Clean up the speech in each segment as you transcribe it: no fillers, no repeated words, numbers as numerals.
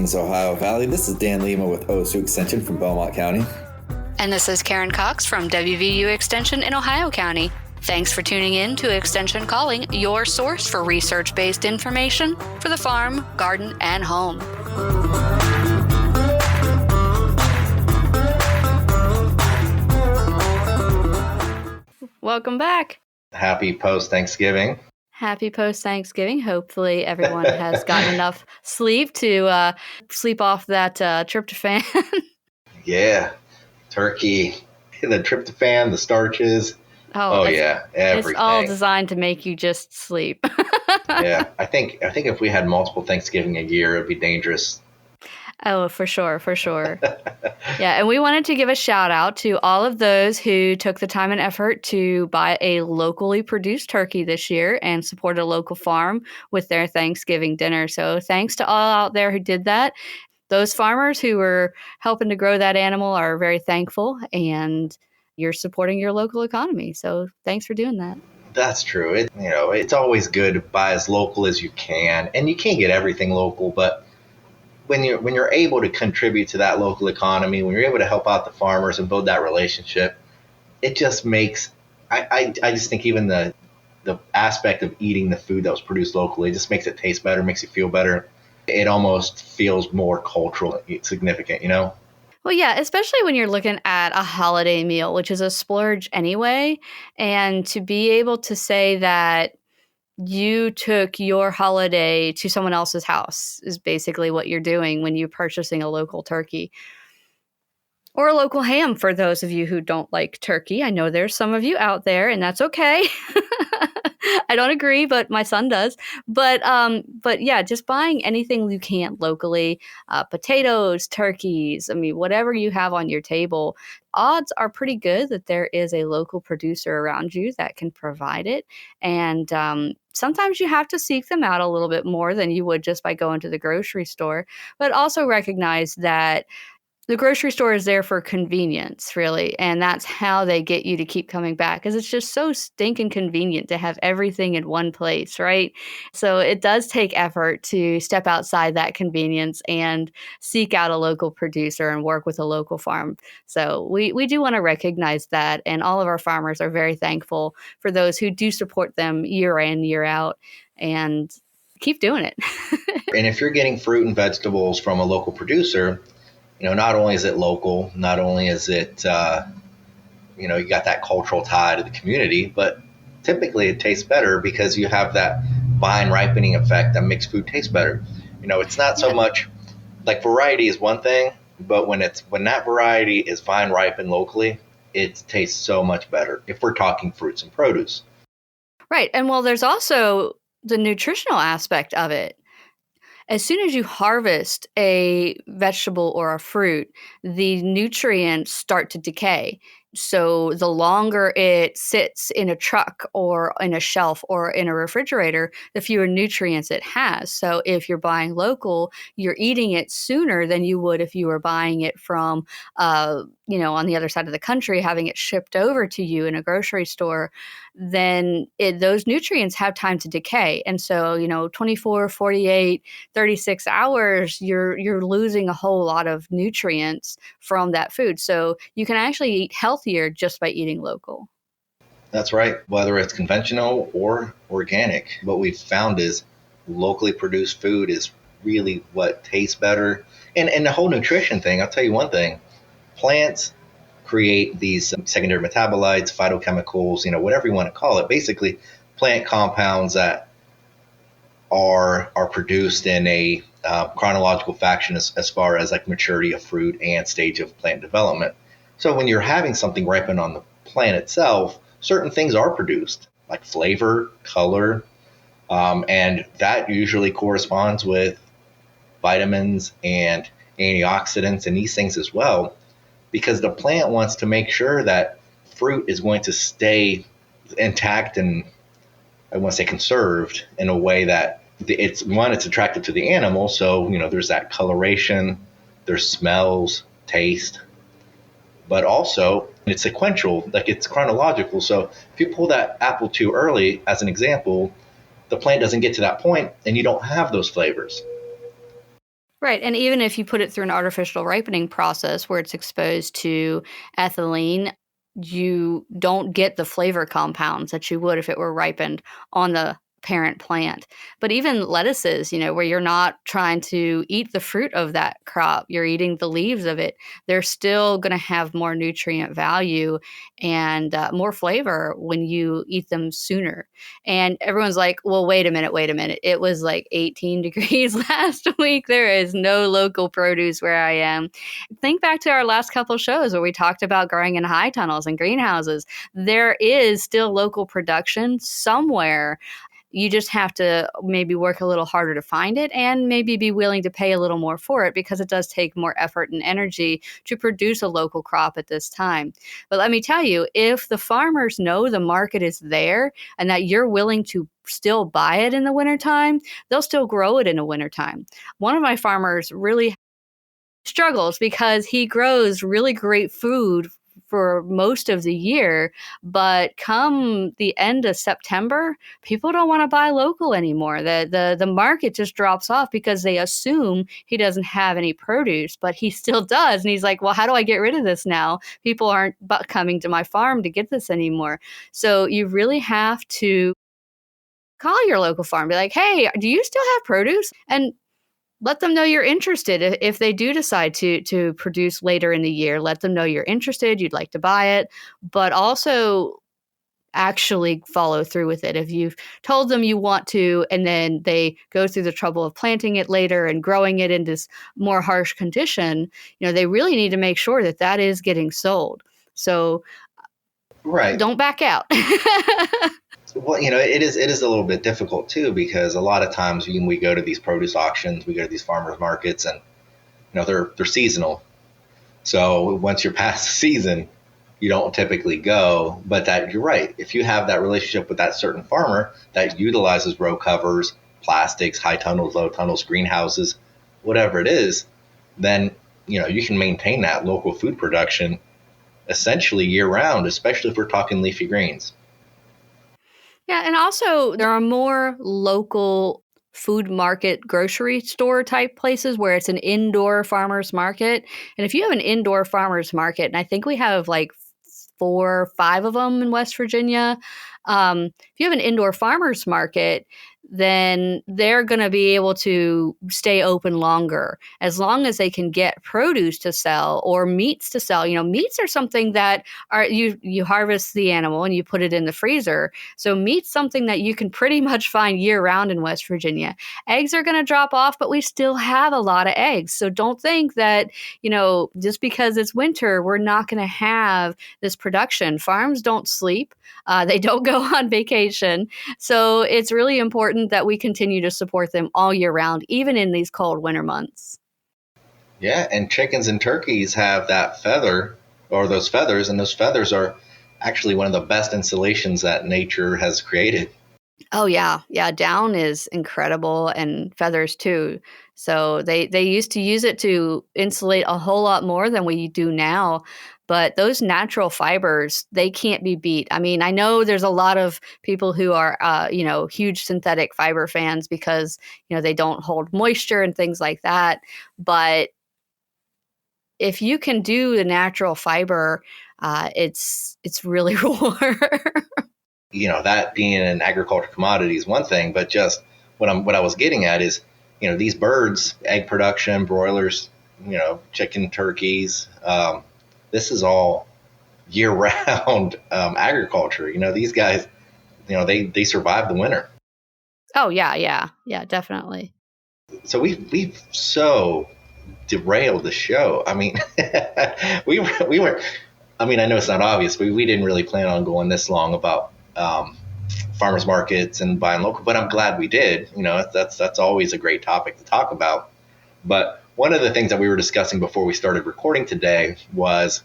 Greetings, Ohio Valley. This is Dan Lima with OSU Extension from Belmont County. And this is Karen Cox from WVU Extension in Ohio County. Thanks for tuning in to Extension Calling, your source for research-based information for the farm, garden, and home. Welcome back. Happy post-Thanksgiving. Happy post-Thanksgiving. Hopefully everyone has gotten enough sleep to sleep off that tryptophan. Yeah. Turkey, the tryptophan, the starches. Oh yeah, everything. It's all designed to make you just sleep. Yeah. I think if we had multiple Thanksgiving a year, it'd be dangerous. Oh, for sure. Yeah, and we wanted to give a shout out to all of those who took the time and effort to buy a locally produced turkey this year and support a local farm with their Thanksgiving dinner. So thanks to all out there who did that. Those farmers who were helping to grow that animal are very thankful, and you're supporting your local economy. So thanks for doing that. That's true. It's always good to buy as local as you can, and you can't get everything local, but when you're able to contribute to that local economy, when you're able to help out the farmers and build that relationship, it just makes I just think even the aspect of eating the food that was produced locally just makes it taste better, makes you feel better. It almost feels more culturally significant, you know? Well, yeah, especially when you're looking at a holiday meal, which is a splurge anyway, and to be able to say that you took your holiday to someone else's house is basically what you're doing when you're purchasing a local turkey. Or a local ham for those of you who don't like turkey. I know there's some of you out there, and that's okay. I don't agree, but my son does. But yeah, just buying anything you can locally, potatoes, turkeys, whatever you have on your table, odds are pretty good that there is a local producer around you that can provide it. And sometimes you have to seek them out a little bit more than you would just by going to the grocery store, but also recognize that the grocery store is there for convenience, really, and that's how they get you to keep coming back, because it's just so stinking convenient to have everything in one place, right? So it does take effort to step outside that convenience and seek out a local producer and work with a local farm. So we do want to recognize that, and all of our farmers are very thankful for those who do support them year in, year out, and keep doing it. And if you're getting fruit and vegetables from a local producer, not only is it local, not only is it, you got that cultural tie to the community, but typically it tastes better because you have that vine ripening effect that makes food taste better. It's not so much like variety is one thing, but when that variety is vine ripened locally, it tastes so much better if we're talking fruits and produce. Right. And well, there's also the nutritional aspect of it. As soon as you harvest a vegetable or a fruit, the nutrients start to decay. So the longer it sits in a truck or in a shelf or in a refrigerator, the fewer nutrients it has. So if you're buying local, you're eating it sooner than you would if you were buying it from, on the other side of the country, having it shipped over to you in a grocery store. Then those nutrients have time to decay. And so, 24, 48, 36 hours, you're losing a whole lot of nutrients from that food. So you can actually eat healthier just by eating local. That's right. Whether it's conventional or organic, what we've found is locally produced food is really what tastes better. And the whole nutrition thing, I'll tell you one thing, plants create these secondary metabolites, phytochemicals, whatever you want to call it, basically plant compounds that are produced in a chronological fashion as far as like maturity of fruit and stage of plant development. So when you're having something ripen on the plant itself, certain things are produced, like flavor, color, and that usually corresponds with vitamins and antioxidants and these things as well, because the plant wants to make sure that fruit is going to stay intact and, I want to say, conserved in a way that it's attractive to the animal. So, there's that coloration, there's smells, taste, but also it's sequential, like it's chronological. So if you pull that apple too early, as an example, the plant doesn't get to that point and you don't have those flavors. Right. And even if you put it through an artificial ripening process where it's exposed to ethylene, you don't get the flavor compounds that you would if it were ripened on the parent plant. But even lettuces, where you're not trying to eat the fruit of that crop, you're eating the leaves of it, they're still going to have more nutrient value and more flavor when you eat them sooner. And everyone's like, well, wait a minute. It was like 18 degrees last week. There is no local produce where I am. Think back to our last couple shows where we talked about growing in high tunnels and greenhouses. There is still local production somewhere. You just have to maybe work a little harder to find it and maybe be willing to pay a little more for it, because it does take more effort and energy to produce a local crop at this time. But let me tell you, if the farmers know the market is there and that you're willing to still buy it in the wintertime, they'll still grow it in the wintertime. One of my farmers really struggles because he grows really great food for most of the year, but come the end of September, people don't want to buy local anymore. The market just drops off because they assume he doesn't have any produce, but he still does. And he's like, well, how do I get rid of this now? People aren't coming to my farm to get this anymore. So you really have to call your local farm, be like, hey, do you still have produce? And let them know you're interested. If they do decide to produce later in the year, let them know you're interested, you'd like to buy it, but also actually follow through with it. If you've told them you want to, and then they go through the trouble of planting it later and growing it in this more harsh condition, they really need to make sure that that is getting sold. So Right. don't back out. Well, it is a little bit difficult too, because a lot of times when we go to these produce auctions, we go to these farmers markets, and they're seasonal. So once you're past the season, you don't typically go. But that you're right. If you have that relationship with that certain farmer that utilizes row covers, plastics, high tunnels, low tunnels, greenhouses, whatever it is, then you can maintain that local food production essentially year round, especially if we're talking leafy greens. Yeah, and also there are more local food market grocery store type places where it's an indoor farmers market. And if you have an indoor farmers market, and I think we have like 4 or 5 of them in West Virginia, if you have an indoor farmers market, then they're going to be able to stay open longer as long as they can get produce to sell or meats to sell. Meats are something that are you harvest the animal and you put it in the freezer. So meat's something that you can pretty much find year round in West Virginia. Eggs are going to drop off, but we still have a lot of eggs. So don't think that, just because it's winter, we're not going to have this production. Farms don't sleep. They don't go on vacation. So it's really important that we continue to support them all year round, even in these cold winter months. Yeah, and chickens and turkeys have that feather, or those feathers, and those feathers are actually one of the best insulations that nature has created. Oh yeah. Yeah, down is incredible, and feathers too. So they used to use it to insulate a whole lot more than we do now. But those natural fibers, they can't be beat. I mean, I know there's a lot of people who are, huge synthetic fiber fans because, they don't hold moisture and things like that. But if you can do the natural fiber, it's really rare. That being an agriculture commodity is one thing, but just what I was getting at is, these birds, egg production, broilers, chicken, turkeys, this is all year round agriculture. These guys, they survive the winter. Oh yeah, definitely. So we've so derailed the show. I mean, we were. I mean, I know it's not obvious, but we didn't really plan on going this long about farmers markets and buying local. But I'm glad we did. That's always a great topic to talk about. But one of the things that we were discussing before we started recording today was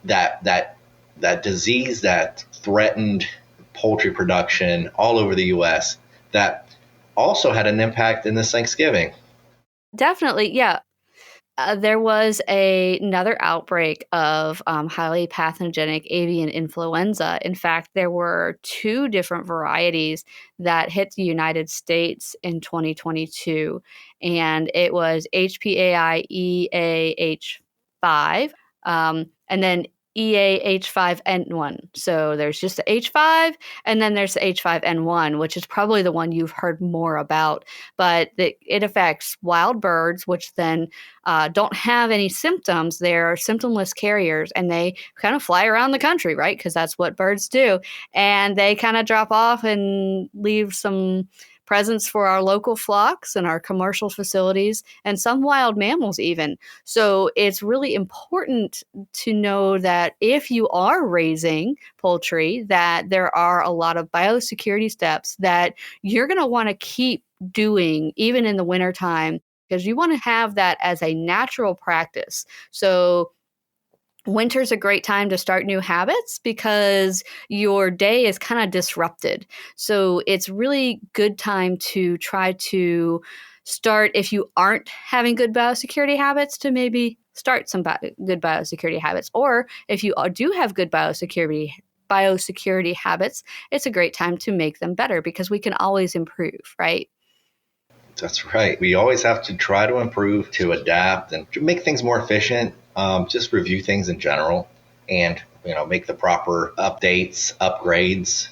that disease that threatened poultry production all over the U.S. that also had an impact in this Thanksgiving. Definitely, yeah. There was another outbreak of highly pathogenic avian influenza. In fact, there were two different varieties that hit the United States in 2022, and it was HPAI EAH5, and then EAH5N1. So there's just the H5, and then there's the H5N1, which is probably the one you've heard more about. But it affects wild birds, which then don't have any symptoms. They're symptomless carriers, and they kind of fly around the country, right? Because that's what birds do. And they kind of drop off and leave some presents for our local flocks and our commercial facilities and some wild mammals even. So it's really important to know that if you are raising poultry, that there are a lot of biosecurity steps that you're going to want to keep doing even in the wintertime, because you want to have that as a natural practice. So winter's a great time to start new habits because your day is kind of disrupted. So it's really good time to try to start, if you aren't having good biosecurity habits, to maybe start some good biosecurity habits. Or if you do have good biosecurity habits, it's a great time to make them better, because we can always improve, right? That's right. We always have to try to improve, to adapt, and to make things more efficient. Just review things in general, and make the proper updates, upgrades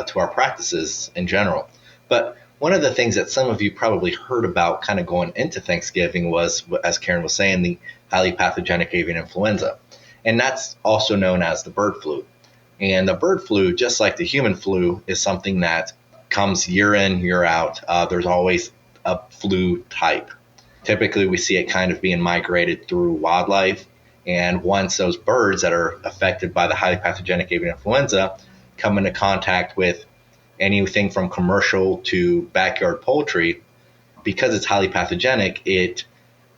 to our practices in general. But one of the things that some of you probably heard about kind of going into Thanksgiving was, as Karen was saying, the highly pathogenic avian influenza. And that's also known as the bird flu. And the bird flu, just like the human flu, is something that comes year in, year out. There's always a flu type. Typically, we see it kind of being migrated through wildlife. And once those birds that are affected by the highly pathogenic avian influenza come into contact with anything from commercial to backyard poultry, because it's highly pathogenic, it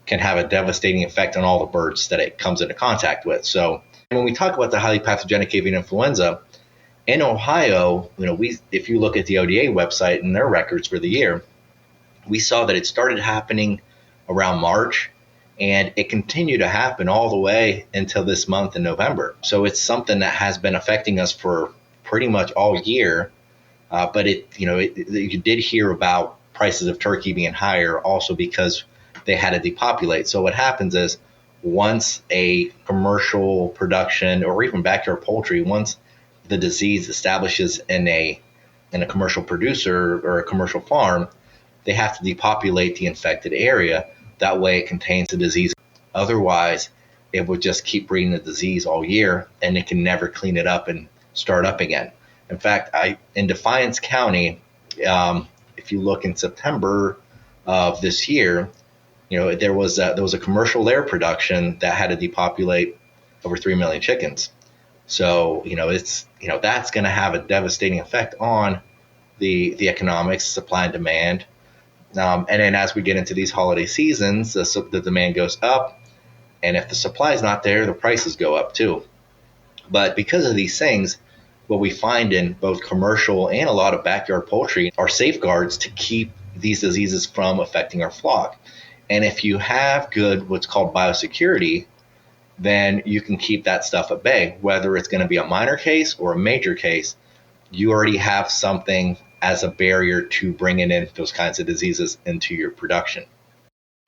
can have a devastating effect on all the birds that it comes into contact with. So when we talk about the highly pathogenic avian influenza, in Ohio, if you look at the ODA website and their records for the year, we saw that it started happening around March, and it continued to happen all the way until this month in November. So it's something that has been affecting us for pretty much all year. But you did hear about prices of turkey being higher also because they had to depopulate. So what happens is, once a commercial production or even backyard poultry, once the disease establishes in a commercial producer or a commercial farm, they have to depopulate the infected area. That way it contains the disease. Otherwise, it would just keep breeding the disease all year, and it can never clean it up and start up again. In fact, in Defiance County, if you look in September of this year, there was a commercial layer production that had to depopulate over 3 million chickens. So that's going to have a devastating effect on the economics, supply and demand. And then as we get into these holiday seasons, the demand goes up, and if the supply is not there, the prices go up too. But because of these things, what we find in both commercial and a lot of backyard poultry are safeguards to keep these diseases from affecting our flock. And if you have good, what's called biosecurity, then you can keep that stuff at bay. Whether it's going to be a minor case or a major case, you already have something as a barrier to bringing in those kinds of diseases into your production.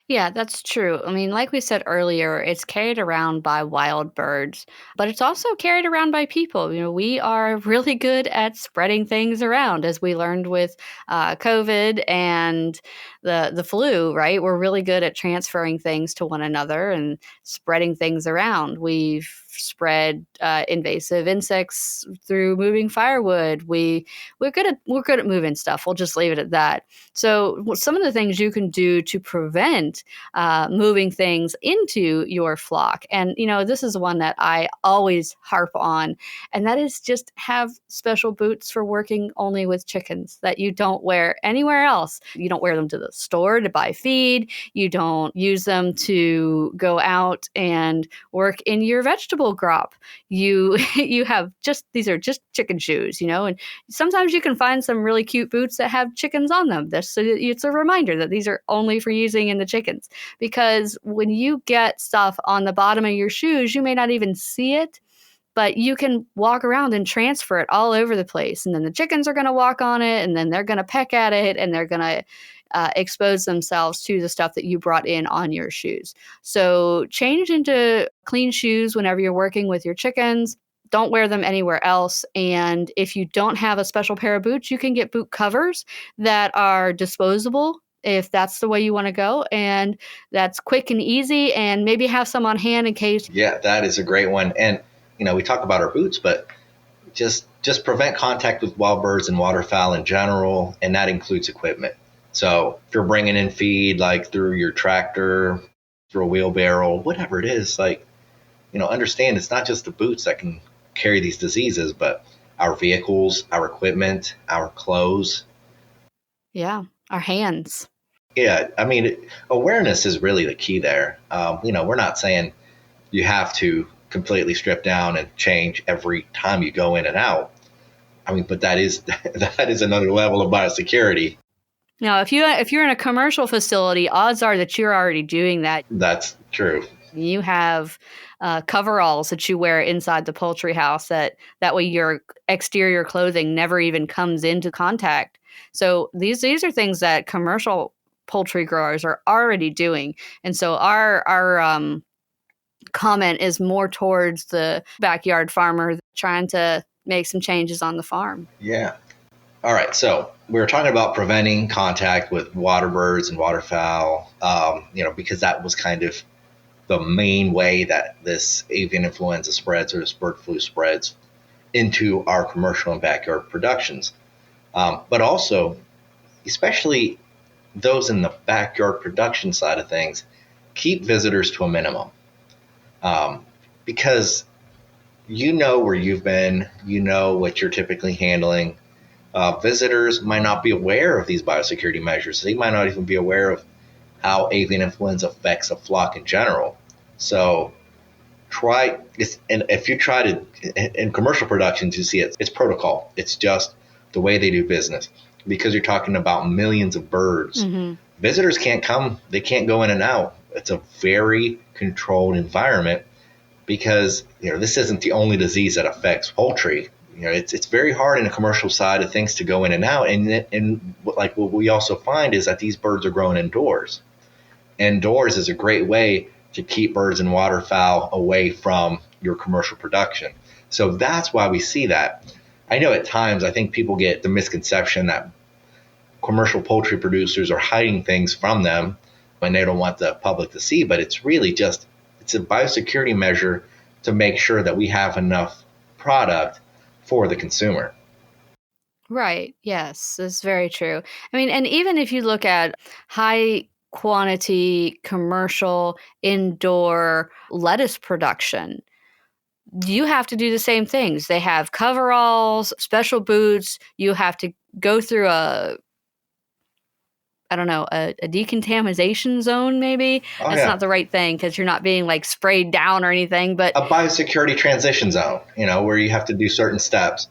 Yeah, that's true. I mean, like we said earlier, it's carried around by wild birds, but it's also carried around by people. We are really good at spreading things around, as we learned with COVID and the flu, right? We're really good at transferring things to one another and spreading things around. We've spread invasive insects through moving firewood. We're good at moving stuff. We'll just leave it at that. So some of the things you can do to prevent moving things into your flock, and this is one that I always harp on, and that is just have special boots for working only with chickens that you don't wear anywhere else. You don't wear them to the store to buy feed. You don't use them to go out and work in your vegetable crop. You have these are just chicken shoes, and sometimes you can find some really cute boots that have chickens on them. So it's a reminder that these are only for using in the chicken chickens. Because when you get stuff on the bottom of your shoes, you may not even see it, but you can walk around and transfer it all over the place. And then the chickens are going to walk on it, and then they're going to peck at it, and they're going to expose themselves to the stuff that you brought in on your shoes. So change into clean shoes whenever you're working with your chickens. Don't wear them anywhere else. And if you don't have a special pair of boots, you can get boot covers that are disposable if that's the way you want to go. And that's quick and easy, and maybe have some on hand in case. Yeah, that is a great one. And, we talk about our boots, but just prevent contact with wild birds and waterfowl in general. And that includes equipment. So if you're bringing in feed, like through your tractor, through a wheelbarrow, whatever it is, understand it's not just the boots that can carry these diseases, but our vehicles, our equipment, our clothes. Yeah, our hands. Yeah, awareness is really the key there. We're not saying you have to completely strip down and change every time you go in and out. But that is another level of biosecurity. Now, if you're in a commercial facility, odds are that you're already doing that. That's true. You have coveralls that you wear inside the poultry house that way your exterior clothing never even comes into contact. So these are things that commercial poultry growers are already doing. And so our comment is more towards the backyard farmer trying to make some changes on the farm. Yeah. All right. So we were talking about preventing contact with water birds and waterfowl, because that was kind of the main way that this avian influenza spreads, or this bird flu spreads into our commercial and backyard productions. But also, especially those in the backyard production side of things, keep visitors to a minimum. Because where you've been, what you're typically handling. Visitors might not be aware of these biosecurity measures. They might not even be aware of how avian influenza affects a flock in general. So try this, and if you try to, in commercial productions, you see it's protocol. It's just the way they do business, because you're talking about millions of birds. Mm-hmm. Visitors can't come, they can't go in and out. It's a very controlled environment, because this isn't the only disease that affects poultry. It's very hard in the commercial side of things to go in and out. And what we also find is that these birds are grown indoors. Indoors is a great way to keep birds and waterfowl away from your commercial production. So that's why we see that. I know at times, I think people get the misconception that commercial poultry producers are hiding things from them when they don't want the public to see, but it's really it's a biosecurity measure to make sure that we have enough product for the consumer. Right. Yes, that's very true. And even if you look at high quantity commercial indoor lettuce production, you have to do the same things. They have coveralls, special boots. You have to go through a decontamination zone, maybe. That's not the right thing, because you're not being sprayed down or anything, but a biosecurity transition zone, where you have to do certain steps.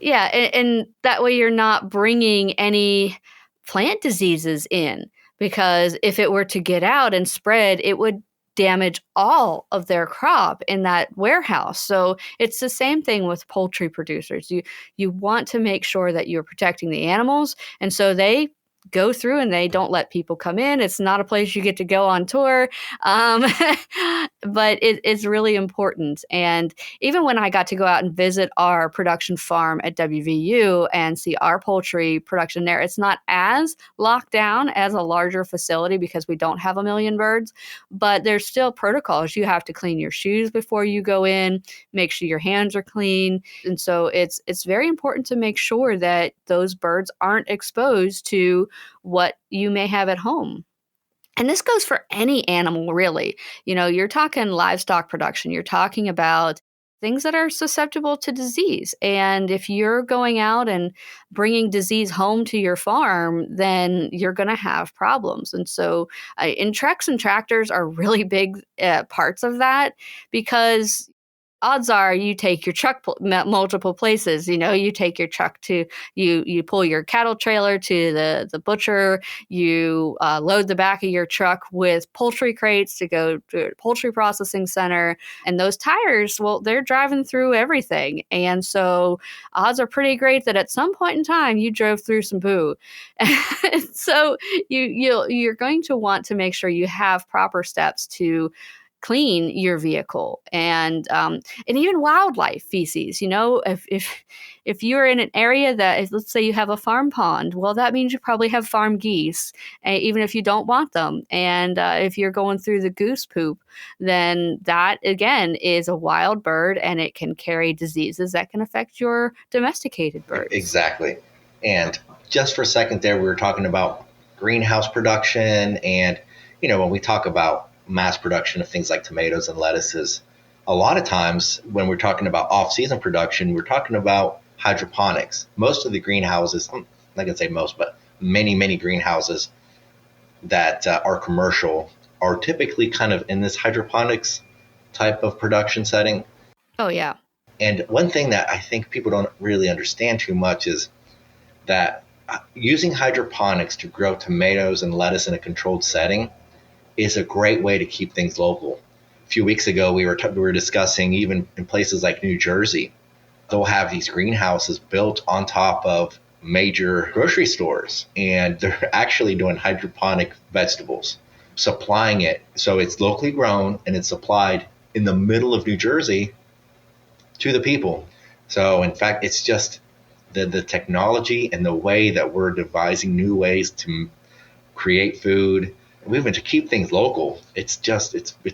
Yeah. And that way you're not bringing any plant diseases in, because if it were to get out and spread, it would damage all of their crop in that warehouse. So it's the same thing with poultry producers. You want to make sure that you're protecting the animals. And so they go through and they don't let people come in. It's not a place you get to go on tour. But it's really important. And even when I got to go out and visit our production farm at WVU and see our poultry production there, it's not as locked down as a larger facility because we don't have a million birds, but there's still protocols. You have to clean your shoes before you go in, make sure your hands are clean. And so it's very important to make sure that those birds aren't exposed to what you may have at home. And this goes for any animal, really. You're talking livestock production. You're talking about things that are susceptible to disease. And if you're going out and bringing disease home to your farm, then you're going to have problems. And so and trucks and tractors are really big parts of that, because odds are you take your truck multiple places. You take your truck to you pull your cattle trailer to the butcher. You load the back of your truck with poultry crates to go to a poultry processing center. And those tires, well, they're driving through everything. And so odds are pretty great that at some point in time you drove through some poo. So you're going to want to make sure you have proper steps to clean your vehicle, and even wildlife feces. If you're in an area let's say you have a farm pond, well, that means you probably have farm geese, even if you don't want them. And if you're going through the goose poop, then that again is a wild bird, and it can carry diseases that can affect your domesticated birds. Exactly. And just for a second there, we were talking about greenhouse production, and when we talk about mass production of things like tomatoes and lettuces, a lot of times when we're talking about off-season production, we're talking about hydroponics. Most of the greenhouses, I'm not going to say most, but many greenhouses that are commercial are typically kind of in this hydroponics type of production setting. Oh, yeah. And one thing that I think people don't really understand too much is that using hydroponics to grow tomatoes and lettuce in a controlled setting is a great way to keep things local. A few weeks ago, we were discussing even in places like New Jersey, they'll have these greenhouses built on top of major grocery stores, and they're actually doing hydroponic vegetables, supplying it. So it's locally grown and it's supplied in the middle of New Jersey to the people. So in fact, it's just the technology and the way that we're devising new ways to create food, even to keep things local. It's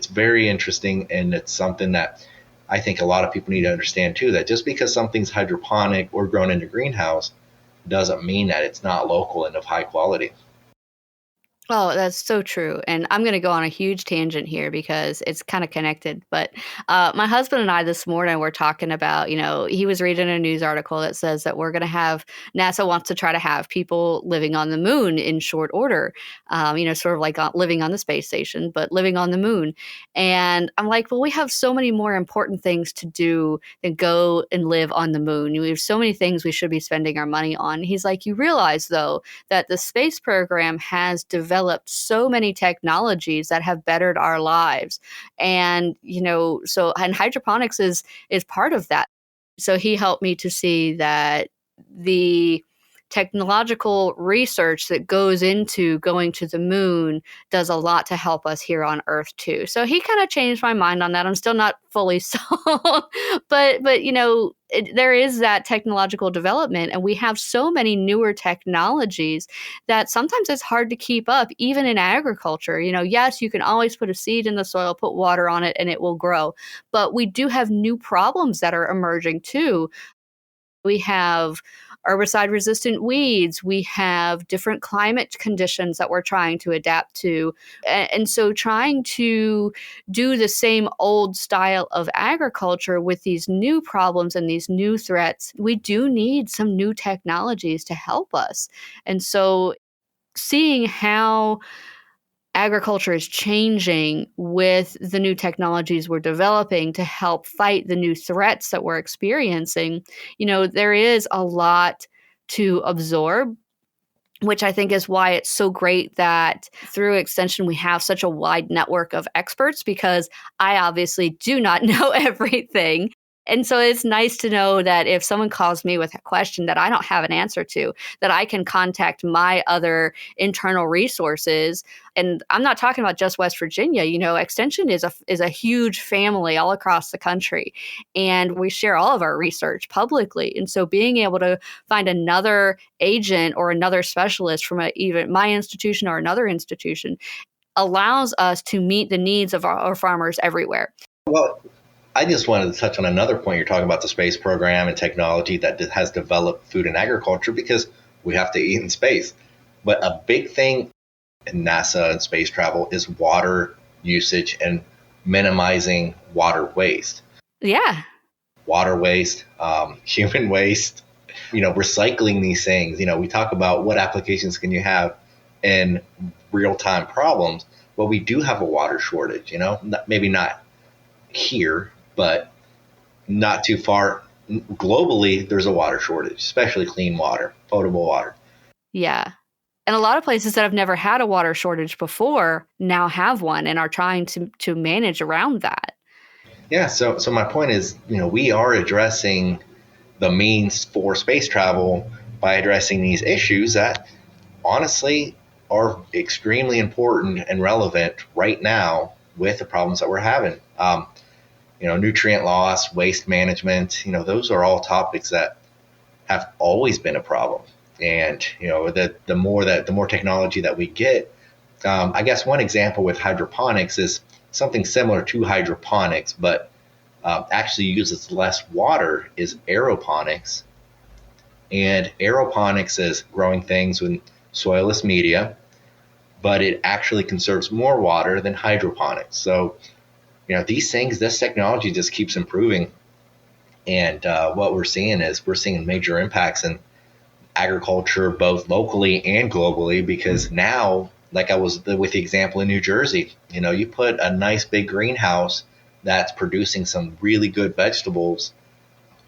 very interesting, and it's something that I think a lot of people need to understand too, that just because something's hydroponic or grown in a greenhouse doesn't mean that it's not local and of high quality. Oh, that's so true. And I'm going to go on a huge tangent here because it's kind of connected. But my husband and I this morning were talking about, he was reading a news article that says that NASA wants to try to have people living on the moon in short order, sort of like living on the space station, but living on the moon. And I'm like, well, we have so many more important things to do than go and live on the moon. We have so many things we should be spending our money on. He's like, you realize, though, that the space program has developed so many technologies that have bettered our lives. And, and hydroponics is part of that. So he helped me to see that the technological research that goes into going to the moon does a lot to help us here on Earth too. So he kind of changed my mind on that. I'm still not fully sold, but there is that technological development, and we have so many newer technologies that sometimes it's hard to keep up, even in agriculture. Yes, you can always put a seed in the soil, put water on it, and it will grow. But we do have new problems that are emerging too. We have herbicide resistant weeds. We have different climate conditions that we're trying to adapt to. And so trying to do the same old style of agriculture with these new problems and these new threats, we do need some new technologies to help us. And so seeing how agriculture is changing with the new technologies we're developing to help fight the new threats that we're experiencing, there is a lot to absorb, which I think is why it's so great that through Extension we have such a wide network of experts, because I obviously do not know everything. And so it's nice to know that if someone calls me with a question that I don't have an answer to, that I can contact my other internal resources. And I'm not talking about just West Virginia. Extension is a huge family all across the country, and we share all of our research publicly. And so being able to find another agent or another specialist from even my institution or another institution allows us to meet the needs of our farmers everywhere. Well, I just wanted to touch on another point. You're talking about the space program and technology that has developed food and agriculture, because we have to eat in space. But a big thing in NASA and space travel is water usage and minimizing water waste. Yeah. Water waste, human waste, recycling these things. We talk about what applications can you have in real-time problems. Well, we do have a water shortage, maybe not here, but not too far globally, there's a water shortage, especially clean water, potable water. Yeah. And a lot of places that have never had a water shortage before now have one and are trying to manage around that. Yeah. So my point is, we are addressing the means for space travel by addressing these issues that honestly are extremely important and relevant right now with the problems that we're having. Nutrient loss, waste management, those are all topics that have always been a problem. And the more technology that we get, I guess one example with hydroponics is something similar to hydroponics, but actually uses less water, is aeroponics. And aeroponics is growing things with soilless media, but it actually conserves more water than hydroponics. So, this technology just keeps improving. And what we're seeing major impacts in agriculture, both locally and globally, because now, like I was with the example in New Jersey, you put a nice big greenhouse that's producing some really good vegetables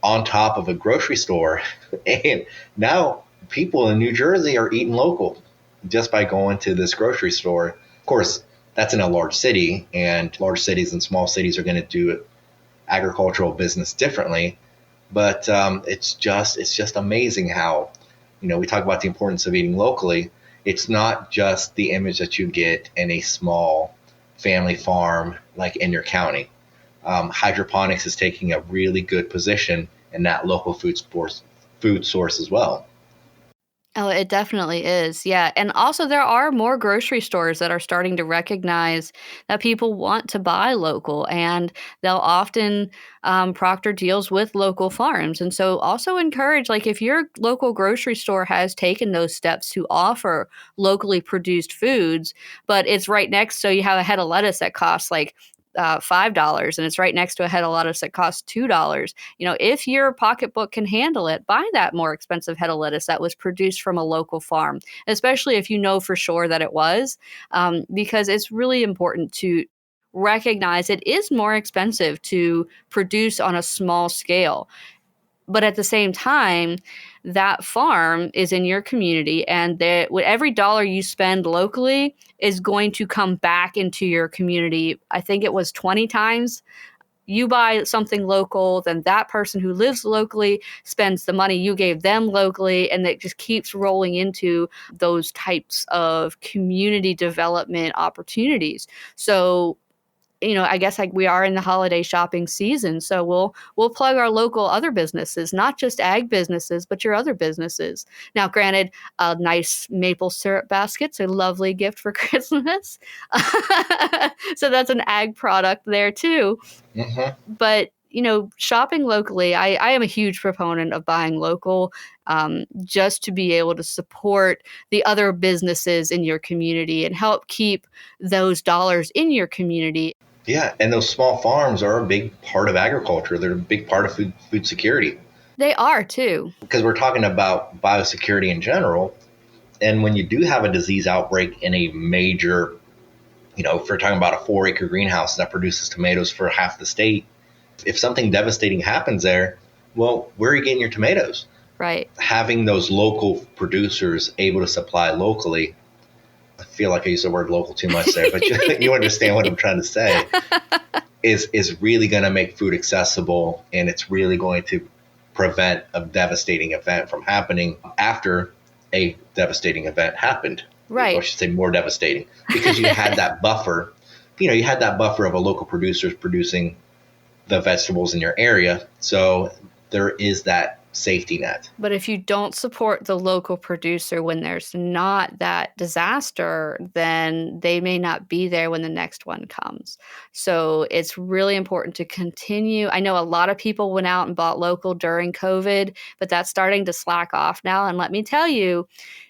on top of a grocery store. And now people in New Jersey are eating local just by going to this grocery store. Of course, that's in a large city, and large cities and small cities are going to do agricultural business differently. But it's just amazing how, we talk about the importance of eating locally. It's not just the image that you get in a small family farm like in your county. Hydroponics is taking a really good position in that local food source as well. Oh, it definitely is. Yeah. And also, there are more grocery stores that are starting to recognize that people want to buy local, and they'll often proctor deals with local farms. And so, also encourage, like, if your local grocery store has taken those steps to offer locally produced foods, but it's right next, so you have a head of lettuce that costs like $5 and it's right next to a head of lettuce that costs $2. If your pocketbook can handle it, buy that more expensive head of lettuce that was produced from a local farm, especially if you know for sure that it was, because it's really important to recognize it is more expensive to produce on a small scale. But at the same time, that farm is in your community, and every dollar you spend locally is going to come back into your community. I think it was 20 times. You buy something local, then that person who lives locally spends the money you gave them locally, and it just keeps rolling into those types of community development opportunities. So, I guess, like, we are in the holiday shopping season, so we'll plug our local other businesses, not just ag businesses, but your other businesses. Now, granted, a nice maple syrup basket's a lovely gift for Christmas, so that's an ag product there too. Mm-hmm. But shopping locally, I am a huge proponent of buying local, just to be able to support the other businesses in your community and help keep those dollars in your community. Yeah, and those small farms are a big part of agriculture. They're a big part of food security. They are too. Because we're talking about biosecurity in general. And when you do have a disease outbreak in a major, if we're talking about a 4-acre greenhouse that produces tomatoes for half the state, if something devastating happens there, well, where are you getting your tomatoes? Right. Having those local producers able to supply locally, I feel like I use the word local too much there, but you understand what I'm trying to say, is really going to make food accessible, and it's really going to prevent a devastating event from happening after a devastating event happened. Right. Or I should say more devastating, because you had that buffer. You had that buffer of a local producers producing the vegetables in your area. So there is that safety net. But if you don't support the local producer when there's not that disaster, then they may not be there when the next one comes. So it's really important to continue. I know a lot of people went out and bought local during COVID, but that's starting to slack off now. And let me tell you,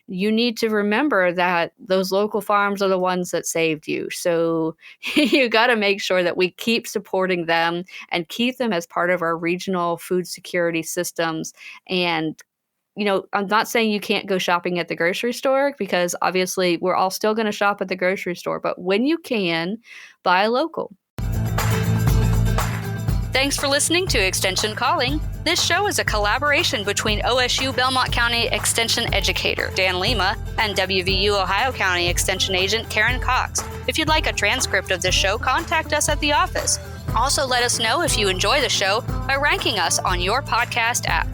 you need to remember that those local farms are the ones that saved you. So you got to make sure that we keep supporting them and keep them as part of our regional food security systems. And, I'm not saying you can't go shopping at the grocery store, because obviously we're all still going to shop at the grocery store. But when you can, buy local. Thanks for listening to Extension Calling. This show is a collaboration between OSU Belmont County Extension Educator Dan Lima and WVU Ohio County Extension Agent Karen Cox. If you'd like a transcript of this show, contact us at the office. Also, let us know if you enjoy the show by ranking us on your podcast app.